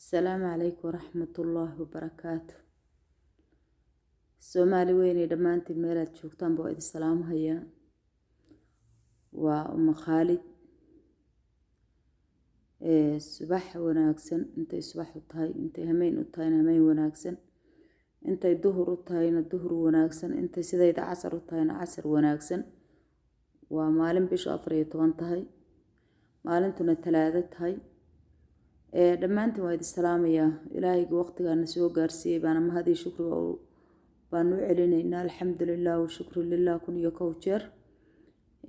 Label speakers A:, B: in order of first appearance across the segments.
A: السلام عليكم ورحمة الله وبركاته. الصومالي وين دمانتي ميلاد شوكتان بوئد السلام هيا وأم خالد. الصباح وناكسن انتي صباح وطهي انتي همين وطهين همين وناكسن انتي الظهر وطهين الظهر وناكسن انتي سيدايد عصر وطهين عصر وناكسن ومالين بيش أفريط وانتهي مالين تنا الثلاثة هاي دمانتي ويد السلام يا إلهي وقتك أنا سوى قارسي بانا ما هذه شكر بانو علينا الحمد لله والشكر لله كن يكوتشر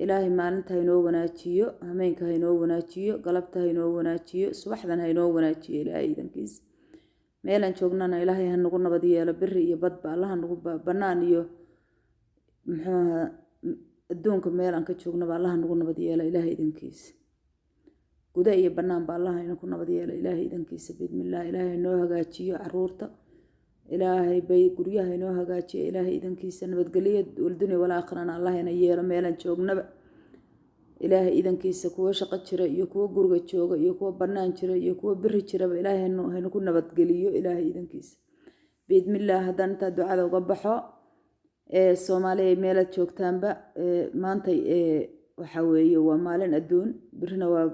A: إلهي مالنت هينو وناتشيو همينك هينو وناتشيو قلبت هينو وناتشيو صباحدن هينو وناتشيو إلهي دنكيس ميلان شوقنا إلهي هنقول نبدي يا بري يا بد الله هنقول بنان يو محوها الدونك ميلان كتشوقنا بالله هنقول نبدي يا إلهي دنكيس guda iyo banaan ba Allah ina ku nabad yeelo ilaahay idankiisa bidmillah ilaahay noo hagaajiyo caruurta ilaahay bay guryaha inoo hagaajiyo ilaahay idankiisa nabadgeliyo dunya wala aakhirana Allah ina yeelo meelan joognaba ilaahay idankiisa kuwa shaqo jira iyo kuwa guriga jooga iyo kuwa banaan jira iyo kuwa biri jira ilaahay ina ku nabadgeliyo ilaahay idankiisa bidmillah hadan ta ducada uga baxo Soomaaliya meelad joogtaanba maanta waxa weeye waa maalin adduun birina waa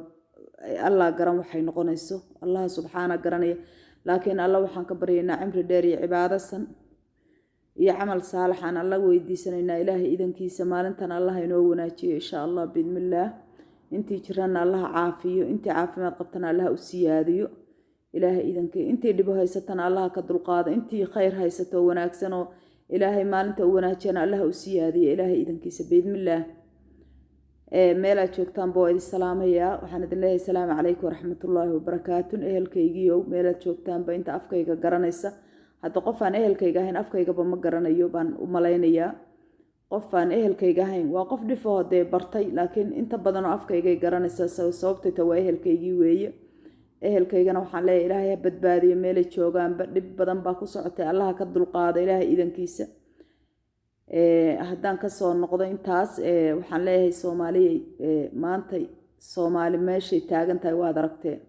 A: الله قرن وحين قنيسه الله سبحانه قرنيه لكن الله وحن كبرينا عمر داري عبادة سن يعمل صالح عن الله ويدي سننا إلهي إذن كي سمالنتنا الله ينوناتي إن شاء الله بإذن الله أنتي جرنا الله عافية أنتي عافية ما قبتنا الله أسياديو إلهي إذن كي أنتي اللي بهاي ستنا الله قدر القاضي أنتي خير هاي ستوناك سنو إلهي مالنت وناتينا الله أسيادي إلهي إذن كي بإذن الله meelaad joogtaan boo idin salaamaya waxaan idin leeyahay salaamu calaykum waraxmatullaahi wabarakaatu ehelkaygiiyow meelaad joogtaanba inta afkayga garanaysa hadda qof aan ehelkayga ahayn afkaygaba ma garanayo baan u malaynayaa qof aan ehelkayga ahayn waa qof dhifo hadee bartay laakiin inta badan oo afkaygay garanaysa sababtayta waa ehelkaygii weeye ehelkaygana waxaan leeyahay ilaahay ha badbaadiyo meelay joogaanba dhib badan baa ku socotay allaha ka dulqaada ilaahay idankiisa haddaan ka soo noqdo intaas waxaan leeyahay Soomaaliya maanta Soomaali meeshay taagan tahay waad aragteen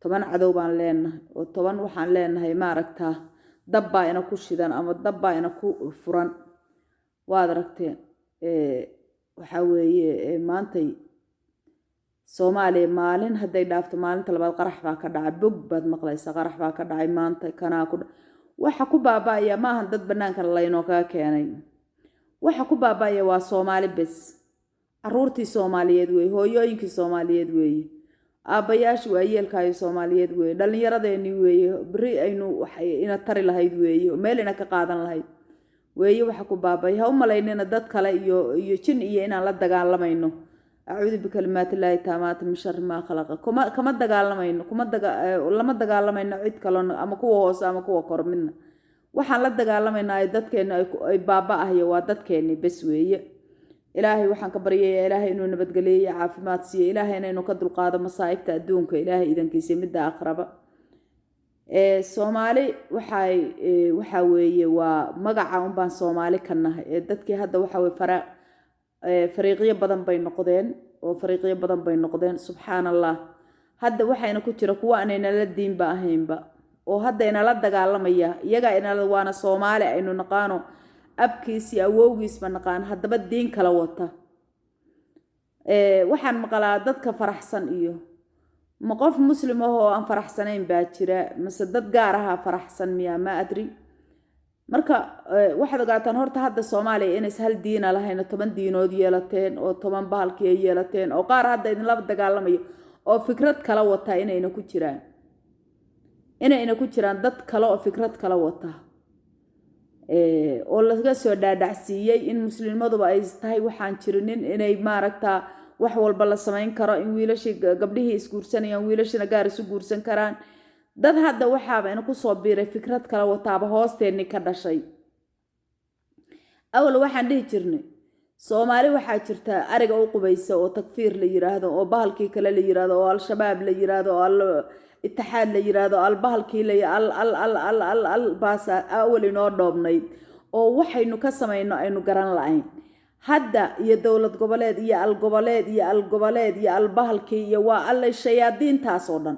A: 10 cadow baan leenahay oo 10 waxaan leenahay ma aragtaa dabba ina ku shidan ama dabba ina ku furan waad aragteen waxa weeye maanta Soomaaliya maalin haday dhaafto maalinta labaad qarax baa ka dhacay bog baad maqlaysaa qarax baa ka dhacay maanta kana ku waxa ku baabaya ma ahan dad banaanka laynoo ka keenay waxa ku baabaya waa Soomaali bes caruurtii Soomaaliyeed way hooyooyinkii Soomaaliyeed way aabayaashu waa yeelkaayo Soomaaliyeed way dhalinyaradeeni way bari aynu waxay ina tari lahayd way meel ina ka qaadan lahayd way waxa ku baabaya u malaynina dad kale iyo jin iyo inaan la dagaalamayno أعوذ بكلمات الله التامات من شر ما خلق كما دغالمينو لما دغالمينو عيد كلون ama kuwa hoos ama kuwa kor midna waxaan la dagaalamayna dadkeena ay baaba ah iyo waa dadkeeni bas weeye ilaahay waxaan ka baryayaa ilaahay inuu nabadgeliyo caafimaad siiyo ilaahay inuu ka dulqaado masaa'ibta adduunka ilaahay idankiisa midda aakhiraba Soomaali waxa weeye waa magaca un baan Soomaali kanahay dadkii hadda waxa weeye فريقية بدن بين نقدين وفريقية بدن بين نقدين سبحان الله هذا وحنا كتير كوا أننا للدين باهين با وهذا إن لا دجال مية يجا إن وانا صومالي إنه نقانو أبكيسي أووجيس من نقان هذا بالدين كلاوته وحن مقالات كفرح سن إيوه مقف مسلم هو أن فرح سنين باكرة مسدد جارها فرح سن مية ما أدري marka waxa gaataan horta hadda Soomaaliya inay hal diin lahayn 10 diinood yeelateen oo 10 bahalkii yeelateen oo qaar hadda idin la dagaalamayo oo fikrad kala wata inayna ku jiraan dad kale oo fikrad kala wata oo laga soo dhaadhacsiiyay in muslimaduba ay tahay waxaan jirinin inay maaragta wax walba la sameyn karo in wiilasha gabdhihii isguursanayaan wiilashana gaar isu guursan karaan dad hadda waxaaba ina ku soo biiray fikrad kala wataaba hoosteeni ka dhashay awal waxaan dhihi jirnay Soomaali waxa jirta ariga u qubaysa oo takfiir la yiraahdo oo bahalkii kale la yiraahdo oo al-shabaab la yiraahdo oo al-ittixaad la yiraahdo al-bahalkii la al baasa awal inoo dhoobnayd oo waxaynu ka sameeyno aynu garan la'ayn hadda iyo dawlad goboleed iyo al goboleed iyo al-bahalkii iyo waa alla shayaadiintaas oo dhan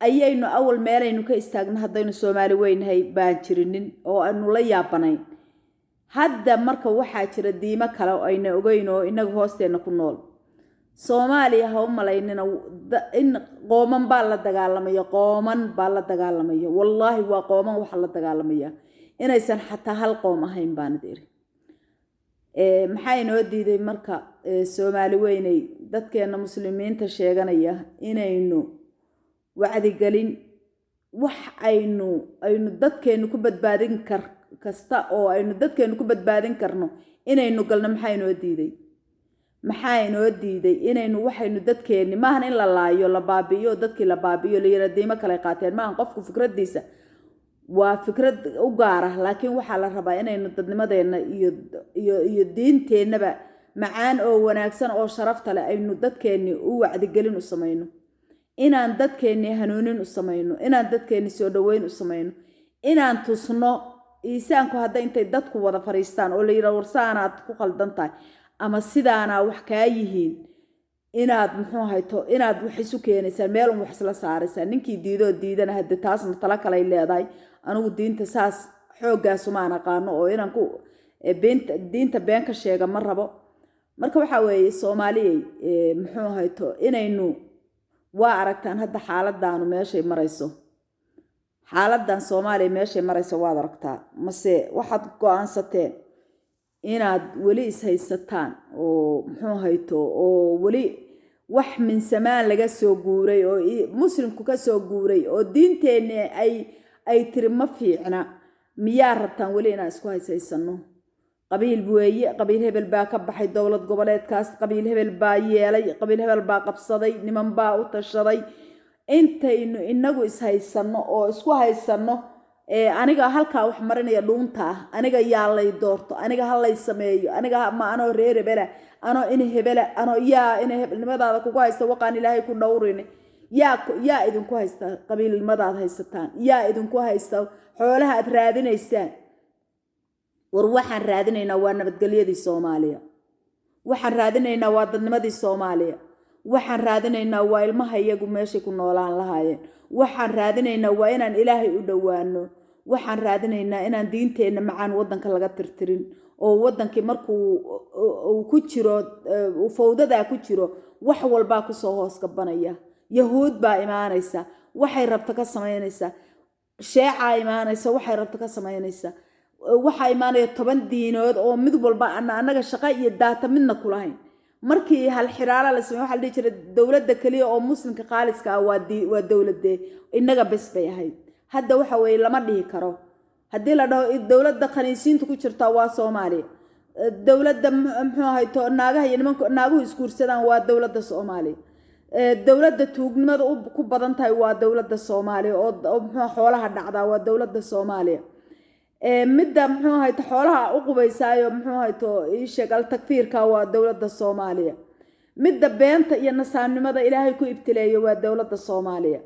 A: ayaynu awal meelaynu ka istaagna haddaynu Soomaali weynahay baan jirinin oo aanu la yaabanayn hadda marka waxaa jira diimo kale oo ayna ogeyn oo inaga hoosteena ku nool Soomaaliya ha u malaynina in qooman baa la dagaalamaya wallahi waa qooman waxa la dagaalamaya inaysan xataa hal qoom ahayn baan idiri maxay noo diiday marka Soomaali weynay dadkeena muslimiinta sheeganaya inaynu wacdi galin wax aynu dadkeenu ku badbaadin kasta oo aynu dadkeenu ku badbaadin karno inaynu galno maxay noo diiday inaynu waxaynu dadkeeni maahan in la laayo la baabiyo dadkii la baabiyo la yiraahdo kale qaateen maahan qofku fikradiisa waa fikrad u gaar ah laakiin waxa la rabaa inaynu dadnimadeena iyo diinteenaba macaan oo wanaagsan oo sharafta leh aynu dadkeeni u wacdi galin u sameeyno inaan dadkeeni hanuunin u sameeyno inaan dadkeeni soo dhaweyn u sameeyno inaan tusno iisaanku hadda intay dadku wada fariistaan oo la yiraahdo warsaanaad ku qaldan tahay ama sidaana wax ka yihiin inaad inaad wax isu keenaysaa meel wax isla saaraysaa ninkii diidana hadda taasna tala kale leedahay anigu diinta saas xoogaas uma aqaano oo inaan ku diinta been ka sheega ma rabo marka waxa weeye Soomaaliyay inaynu waa aragtaan hadda xaaladaanu meeshay marayso xaaladan Soomaaliya meeshay marayso waad aragtaa mase waxaad go'aansateen inaad wali is haysataan oo oo wali wax min samaan laga soo guuray oo muslimku ka soo guuray oo diinteena ay tiri ma fiicna miyaa rabtaan wali inaan isku haysaysanno qabiil weeye qabiil hebel baa ka baxay dawlad goboleedkaas qabiil hebel baa yeelay qabiil hebel baa qabsaday niman baa u tashaday intaynu inagu is haysanno oo isku haysanno aniga halka wax marinaya dhuunta aniga yaa lay doorto aniga hal lay sameeyo aniga ma anoo reer hebela anoo in hebela anoo yaa in hebelnimadaada kugu haysta waqaan ilaahay ku dhowrin yaa idinku haysta qabiilnimadaad haysataan yaa idinku haysta xoolaha aad raadinaysaan war waxaan raadinaynaa waa nabadgelyadii Soomaaliya waxaan raadinaynaa waa dadnimadii Soomaaliya waxaan raadinaynaa waa ilmaha iyagu meesha ku noolaan lahaayeen waxaan raadinaynaa waa inaan ilaahay u dhawaano waxaan raadinaynaa inaan diinteena macaan wadanka laga tirtirin oo wadankii markuu ku jiro fawdada ku jiro wax walba ku soo hoos gabanaya yahuud baa imaanaysa waxay rabta ka sameynaysa sheeca imaanaysa waxay rabta ka sameynaysa waxa imaanaya 10 diinood oo mid walba anaga shaqo iyo daata midna ku lahayn markii hal xiraala la sameeyo waxa la jiray dawladda kaliya oo muslimka qaaliska ah waa dawladde inaga bas bay ahayd hadda waxa weey lama dhihi karo hadii la dhaho dawladda qaniisiintu ku jirta waa Soomaaliya dawladda naagaha iyo nimanka naaguhu iskuursadaan waa dawladda Soomaaliya dawladda tuugnimada ku badan tahay waa dawladda Soomaaliya oo xoolaha dhacda waa dawladda Soomaaliya midda xoolaha u qubaysaayo sheegal takfiirka waa dawladda Soomaaliya midda beenta iyo nasaanimada ilaahay ku ibtileeyo waa dawladda Soomaaliya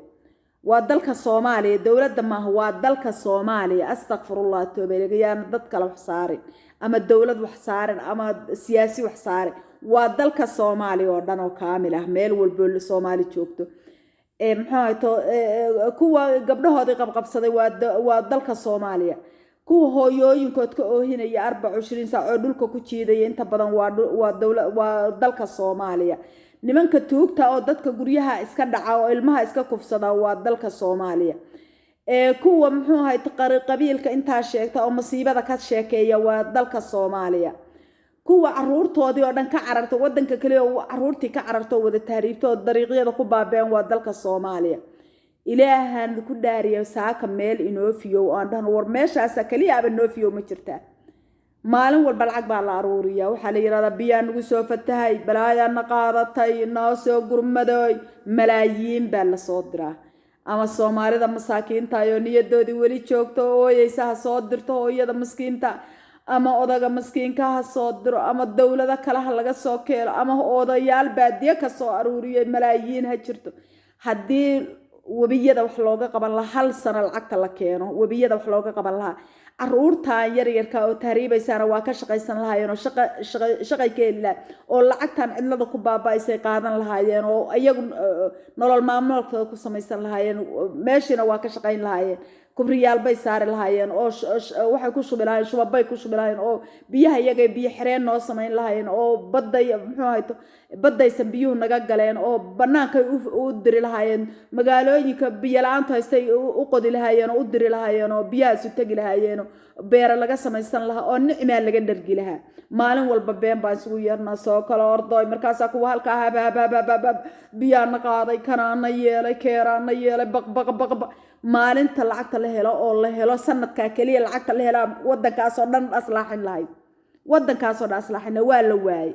A: waa dalka Soomaaliya dawladda ma waa dalka Soomaaliya astaghfirullah toobeyaan dad kale wax saarin ama dawlad wax saarin ama siyaasi wax saarin waa dalka Soomaaliya oo dhan oo kaamil ah meel walba Soomaali joogto kuwa gabdhahoodii qabqabsaday waa dalka Soomaaliya kuwa hooyooyinkood ka oohinaya 24 saac oo dhulka ku jiidaya inta badan waa dalka Soomaaliya nimanka tuugta oo dadka guryaha iska dhaca oo ilmaha iska kufsada waa dalka Soomaaliya kuwa qabiilka inta sheegta oo masiibada ka sheekeeya waa dalka Soomaaliya kuwa caruurtoodii oo dhan ka cararta wadanka kale oo caruurtii ka cararto wada tahriibto dariiqyada ku baabeen waa dalka Soomaaliya ilaahan ku dhaariyo saaka meel inoofiyo aan dhahan war meeshaas kaliya aba noofiyo ma jirtaa maalin walba lacag baa la aruuriyaa waxa la yiraahdaa biyaan ugu soo fatahay balaayana qaadatay noo soo gurmaday malaayiin baa la soo diraa ama Soomaalida masaakiinta ayo niyadoodii wali joogto ooyaysa soo dirto hooyada miskiinta ama odaga miskiinka ha soo diro ama dawladda kale ha laga soo keelo ama odayaal baadiye ka soo aruuriyay malaayiin ha jirto hadii wabiyada wax looga qaban lahaa hal sano lacagta la keeno wabiyada wax looga qaban lahaa caruurtan yaryarka oo tahriibaysaana waa ka shaqaysan lahaayeen oo shaqay ka heli lahaa oo lacagtan cidlada ku baaba'aysay qaadan lahaayeen oo iyagu nolol maalmoodkooda ku samaysan lahaayeen meeshiina waa ka shaqayn lahaayeen kubriyaal bay saari lahaayeen oo waxay ku shubi lahaayeen shubabay ku shubi lahaayeen oo biyaha iyaga biyo xireen noo samayn lahaayeen oo baddaysan biyuhu naga galeen oo bannaankay u diri lahaayeen magaalooyinka biyo la-aantu haystay u qodi lahaayeen oo u diri lahaayeen oo biyahaas u tegi lahaayeen oo beera laga samaysan lahaa oo nicmaa laga dhargi lahaa maalin walba been baan isugu yeernaa soo kale ordooy markaasaa kuwa halkaa habhabhabhabhab biyaana qaaday kanaana yeelay keeraana yeelay baqbaqbaqba maalinta lacagta la helo oo la helo sanadkaa keliya lacagta la helaa waddankaasoo dhan aslaaxin lahayd waddankaasoo dhan aslaaxina waa la waayey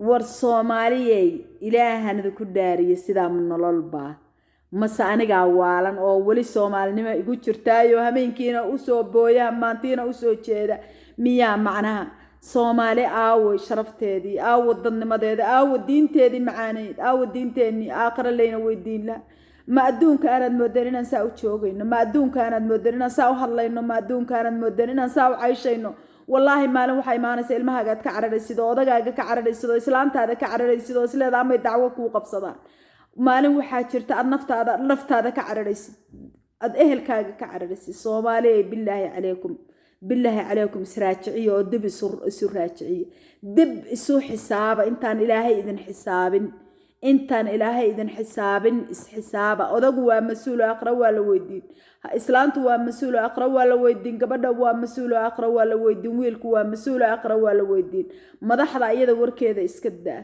A: war soomaaliyey ilaahanada ku dhaariye sidaa ma nololbaa mase anigaa waalan oo weli soomaalinimo igu jirtaayo hameenkiina usoo booya maantiina usoo jeeda miyaa macnaha soomaali aawo sharafteedii aawo dadnimadeeda aawo diinteedii macaaneed aawo diinteenii aakhira layna weydiin laha ma adduunka aanaad moodeen inaan saa u joogayno ma adduunka aanaad moodeen inaan saa u hadlayno ma adduunka aanaad moodeen inaan saa u cayshayno wallaahi maalin waxaa imaanaysa ilmahaagaad ka cararaysid oo odagaaga ka cararaysid oo islaantaada ka cararaysid oo isleeda amay dacwo kuu qabsadaan maalin waxaa jirta aad naftaada ka cararaysid aad ehelkaaga ka cararaysid soomaaliya bilaahi calaykum israajiciya oo dib isu raajiciya dib isu xisaaba intaan ilaahay idin xisaabin isxisaaba odagu waa mas-uul aakhira waa la weydiin islaantu waa mas-uul aakhira waa la weydiin gabadha waa mas-uul aakhira waa la weydiin wiilku waa mas-uul aakhira waa la weydiin madaxda iyada warkeeda iska daa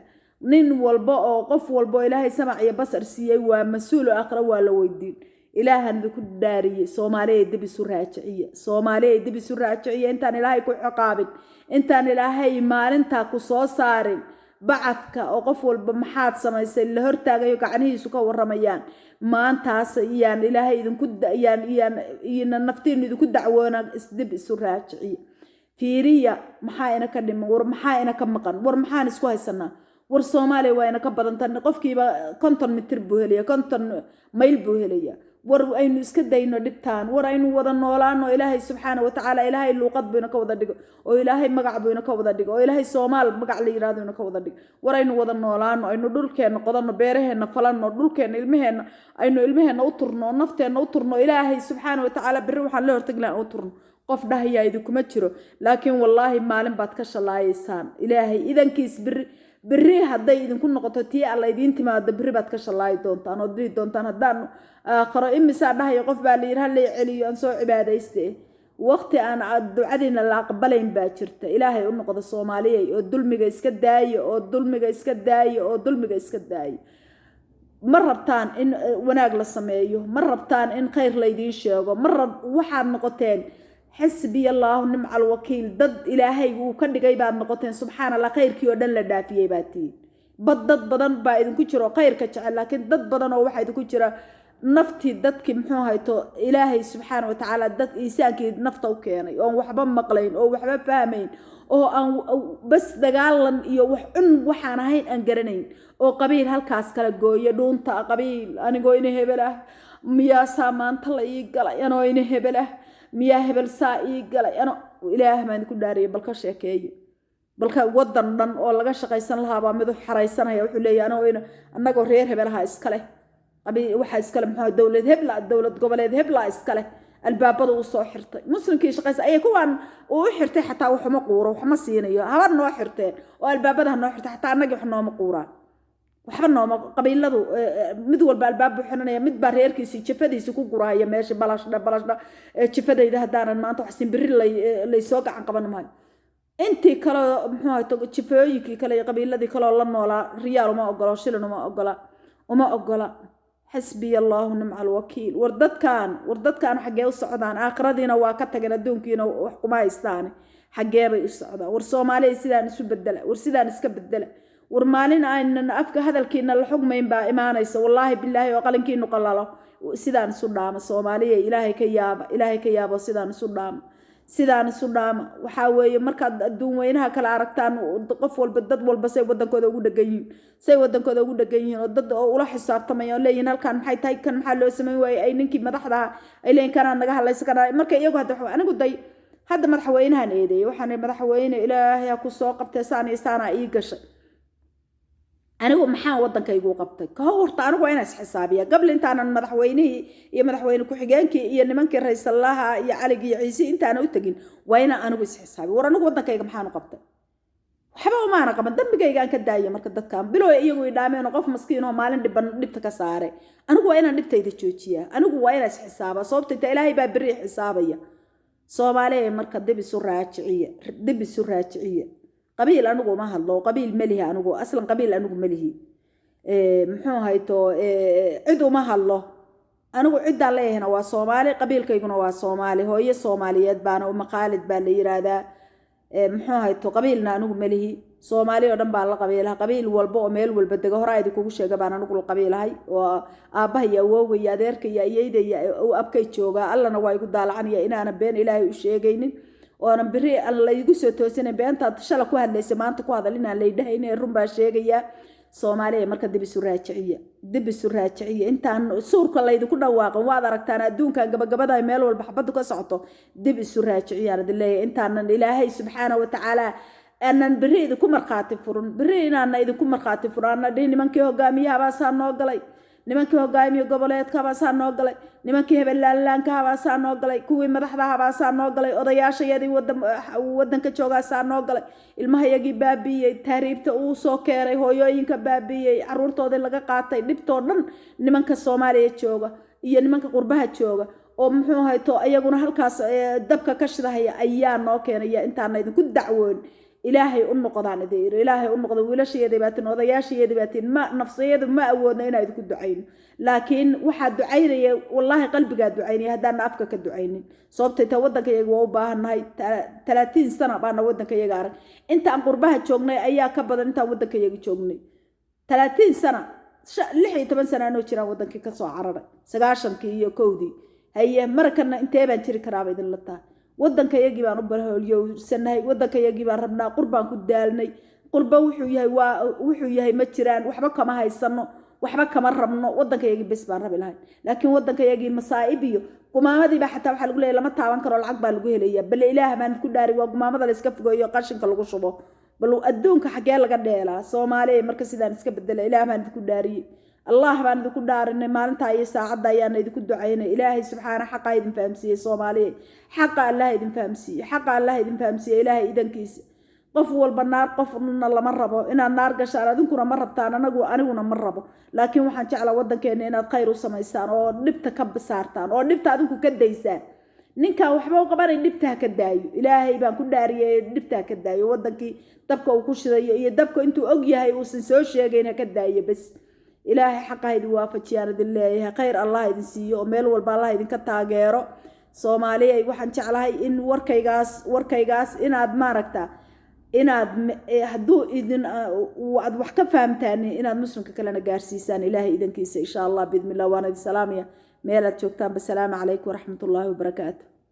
A: nin walba oo qof walba oo ilaahay samac iyo basar siiyey waa mas-uul aakhira waa la weydiin ilaahan ku dhaariyay Soomaaliya dib isu raajiciya intaan ilaahay ku ciqaabin intaan ilaahay maalinta ku soo saarin bacadka oo qof walba maxaad samaysay la hortaagayo gacanihiisu ka waramayaan maantaas iyaan ilaahay idinku iyaan naftiin idinku dacwoona dib isu raajiciya fiiriya maxaa ina ka dhiman war maxaa ina ka maqan war maxaan isku haysanaa war Soomaaliya waa ina ka badantan qofkiiba 50 mitir buu helaya 50 mayl buu helaya war aynu iska dayno dhibtaan war aynu wada noolaano ilaahay subxaanahu wa ta'ala ilaahay luqad buu ka wada dhigo oo ilaahay magac buu ka wada dhigo oo ilaahay Soomaal magac la yiraahdo ka wada dhigo war aynu wada noolaano aynu dhulkeena qodano beeraheena falano dhulkeena ilmaheena u turno nafteena u turno ilaahay subxaanahu wa ta'ala bir waxaan la hortagnaa u turno qof dhahayaa idinku jiro laakiin wallaahi maalin baad ka shalaayaysan ilaahay idankiis birri hadday idinku noqoto tii alla idin timaado birri baad ka shalaay doontaan oo diri doontaan haddaan aakhiro imisa dhahayo qof baa la yiraahdo la celiyo aan soo cibaadaystay waqti aan ducadiina la aqbalayn baa jirta ilaahay u noqdo Soomaaliya oo dulmiga iska daayo ma rabtaan in wanaag la sameeyo ma rabtaan in khayr la idin sheego waxaad noqoteen حسبي الله ونعم الوكيل ضد إلهي وكدغاي باد نقطين سبحان الله خيركي oo dhan la dhaafiyay baati dad badan baa idin ku jiro khayrka jecel laakiin dad badan oo waxa idin ku jira nafti dadkii muxuu hayto ilaahay subxaanahu wa ta'ala dad iisaankii nafta u keenay oo waxba maqlayn oo waxba fahmayn oo aan bas dagaalan iyo waxaan ahayn aan garanayn oo qabiil halkaas kala gooyo dhuunta qabiil anigoo ina hebel ah miyaa saamaanta la ii galay anoo ina hebel ah miyaa hebel saa ii galay ano ilaahay maan ku dhaariyay balka sheekeeyo balka wadan dhan oo laga shaqaysan lahaa baa mid xaraysanaya wuxuu leeyahay anagoo reer hebelaha iska leh waxa iska leh maxaa dawlad goboleed hebla iska leh albaabada u soo xirtay muslimkii shaqaysa ay kuwan oo xirtay xataa wax ma quuro wax ma siinayo habar noo xirteen oo albaabada noo xirtay xataa anagii wax nooma quuraan waxba nooma qabiiladu mid walba albaab buuxinaya mid baa reerkiisa jafadiisa ku gurahaya meesha balashda jafadayda hadaan maanta wax simbiri lay soo gacan qaban maayo intii kale muxuu hayto jafooyinkii kale qabiiladii kale la noolaa riyaal uma ogolo shilin uma ogola حسبي الله ونعم الوكيل ورددكان حقي u socdaan aakhiradiina waa ka tageen adduunkiina wax kuma haystaan xaqee bay u socdaan war Soomaaliya sidaan isu bedela war sidaan iska bedela war maalin aan afka hadalkiina la xugmayn baa imaanaysa wallahi billahi oo qalinkiinu qalalo sidaan isu dhaama Soomaaliya ilaahay ka yaabo sidaan isu dhaama sidaan isu dhaama waxaa weeye markaad adduun weynaha kala aragtaan qof walba dad walba say wadankooda ugu dhagan yihiin oo dad oo ula xisaabtamaya oo leeyihiin halkan maxay tahay kan maxaa loo sameyn waayey ay ninkii madaxda ay leeyihiin kanaa naga hadlaysa kanaa marka iyagu hadda anigu day hadda madaxweynahan eedeeyay waxaan madaxweyne ilaahay ha ku soo qabtay saan iyo saana ii gashay anigu maxaan wadankaygu qabtay ka horta anigu waa inaan isxisaabiya qabl intaanan madaxweynihii iyo madaxweyne ku-xigeenkii iyo nimankii ra'iisallaha iyo calig iyo ciise intaana u tagin waa inaan anigu isxisaabiya war anigu wadankayga maxaan u qabtay waxba umaana qaban dambigaygaan ka daaya marka dadkan bilow iyagu idhaameen qof maskiin oo maalin dhibta ka saaray anigu waa inaan dhibtayda joojiyaa anigu waa inaan isxisaaba sababta inta ilaahay baa beri xisaabaya Soomaaliya marka dib isu raajiciya qabiil anigu ma hadlo qabiil malihi anigu aslan qabiil anigu malihi muxuu hayto cid uma hadlo anigu cid aan leeyahayna waa Soomaali qabiilkayguna waa Soomaali hooyo Soomaaliyeed baana uma qaalid baa la yiraahdaa muxuu hayto qabiilna anigu malihi Soomaali oo dhan baa la qabiilaha qabiil walba oo meel walba degan hore ay kugu sheega baan anigu la qabiilahay oo aabaha iyo awowga iyo adeerka iyo ayeeyda iyo abkay jooga allana waa igu daalacanaya inaana been ilaahay u sheegaynin oo biri alla igu soo toosinay beenta shala ku hadlaysay maanta ku hadal inaan leeyahay inay run baa sheegaya Soomaaliya marka dib isu raajiciya intaan suurka la idinku dhawaaqan waad aragtaan adduunka gabagabada meel walba xabadu ka socoto dib isu raajiciya leeyahay intaan ilaahay subxaanahu wa ta'ala anan biri idinku marqaati furun biri inaan idinku marqaati furaan nimankii hogaamiyaha baa saan noo galay nimankii hogaamiye goboleedka baa saan noo galay nimankii hebelaanka baa saan noo galay kuwii madaxda baa saan noo galay odayaashayadii wadanka jooga saan noo galay ilmahayagii baabiyay taariibta uu soo keenay hooyooyinka baabiyay caruurtooda laga qaatay dhibtoo dhan nimanka Soomaaliya jooga iyo nimanka qurbaha jooga oo muxuu hayto ayaguna halkaas dabka ka shidahaya ayaa noo keenaya intaan idinku dacwoon ilaahay u noqdaan ilaahay u noqdo wiilasheeda baatin odayaasheeda baatin ma nafsiyeedu ma awoodna inaad ku ducayno laakiin waxa ducaynaya wallahi qalbiga ducaynaya hadaan afka ka ducaynin sababtay ta wadankayaga waa u baahanahay 30 sano baana wadankayaga arag inta aan qurbaha joognay ayaa ka badan inta wadankayaga joognay 30 sano 16 sano anoo jiraan wadankii ka soo cararay 90kii iyo 1kii haye markana intee baan jiri karaa idin la taa wadankayagii baan u barhooliyowsanahay wadankayagii baan rabnaa qurbaan ku daalnay qurba wuxuu yahay ma jiraan waxba kama haysano waxba kama rabno wadankayagii bes baan rabi lahayn laakiin wadankayagii masaa'ib iyo gumaamadii baa xataa waxa lagu leeyahay lama taaban karo lacag baa lagu helayaa bal ilaahay baan ku dhaari waa gumaamada la iska fogeeyo qashinka lagu shubo bal adduunka xagee laga dheelaa Soomaaliya marka sidaan iska bedela ilaahay baan ku dhaariyay الله بان idinku dhaarinay maalinta ay saacada ayaan idinku ducaynay ilaahay subhanahu xaqa idin fahamsiiyay Soomaaliya xaqa Allah idin fahamsiiyay ilaahay idankiisa qof walba naar qofna lama rabo inaan naar gashaan adinkuna ma rabtaan aniguna ma rabo laakiin waxaan jeclaa wadankeena inaad khayr u samaysaan oo dhibta ka bisaartaan oo dhibta adinku ka daysaan ninka waxba u qabanay dhibta ka daayo ilaahay baan ku dhaariyay dhibta ka daayo wadankii dabka uu ku shiday iyo dabka intuu og yahay uu soo sheegayna ka daayo bas إلهي حقا يدي وافجيان دلله خير الله يدين سيو ميل والبا الله يدين كتاغيرو Soomaaliya waxaan jeclahay in warkaygaas inaad maaragta inaad haduu idin aad wax ka fahamtaan inaad muslimka kale gaarsiisaan ilaahay idankiisa insha Allah bidmillah wa salaamiya meelaad joogtaan basalaam alaykum wa rahmatullahi wa barakaatuh